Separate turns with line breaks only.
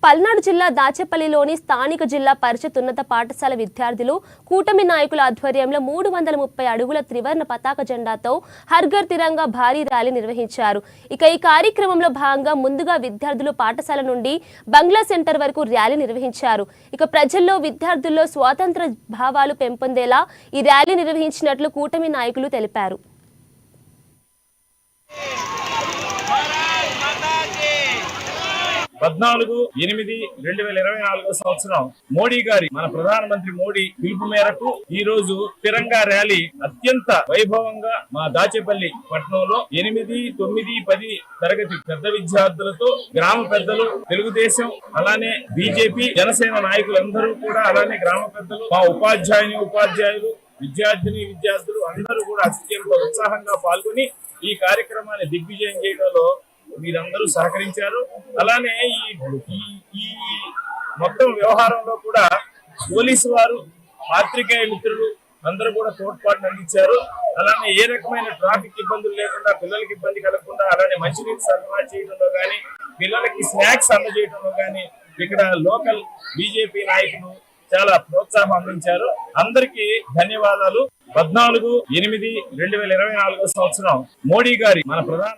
పల్నాడు జిల్లా దాచేపల్లిలోని స్థానిక జిల్లా పరిషత్ ఉన్నత పాఠశాల విద్యార్థులు కూటమి నాయకుల ఆధ్వర్యంలో 330 అడుగుల త్రివర్ణ పతాక జెండాతో హర్ఘర్ తిరంగా భారీ ర్యాలీ నిర్వహించారు. ఈ కార్యక్రమంలో భాగంగా ముందుగా విద్యార్థులు పాఠశాల నుండి బంగ్లా సెంటర్ వరకు ర్యాలీ నిర్వహించారు. ప్రజల్లో విద్యార్థుల్లో స్వాతంత్ర భావాలు పెంపొందేలా ఈ ర్యాలీ నిర్వహించినట్లు కూటమి నాయకులు తెలిపారు.
14/8/2024 సంవత్సరం మోడీ గారి మన ప్రధానమంత్రి మోడీ పిలుపు మేరకు ఈ రోజు తిరంగా ర్యాలీ అత్యంత వైభవంగా మా దాచేపల్లి పట్టణంలో 8, 9, 10 తరగతి పెద్ద విద్యార్థులతో గ్రామ పెద్దలు, తెలుగుదేశం, అలానే బీజేపీ, జనసేన నాయకులందరూ కూడా, అలానే గ్రామ పెద్దలు, మా ఉపాధ్యాయులు, విద్యార్థులు అందరూ కూడా అత్యంత ఉత్సాహంగా పాల్గొని ఈ కార్యక్రమాన్ని దిగ్విజయం చేయడంలో మీరందరూ సహకరించారు. అలానే ఈ మొత్తం వ్యవహారంలో కూడా పోలీసు వారు, పాత్రికేయ మిత్రులు అందరూ కూడా తోడ్పాటును అందించారు. అలానే ఏ రకమైన ట్రాఫిక్ ఇబ్బందులు లేకుండా, పిల్లలకి ఇబ్బంది కలగకుండా, అలానే మంచినీరు సరఫరా చేయడంలో కానీ, పిల్లలకి స్నాక్స్ అందజేయడంలో కానీ ఇక్కడ లోకల్ బీజేపీ నాయకులు చాలా ప్రోత్సాహం అందించారు. అందరికీ ధన్యవాదాలు. 14/8/2024 సంవత్సరం మోడీ గారి మన ప్రధాన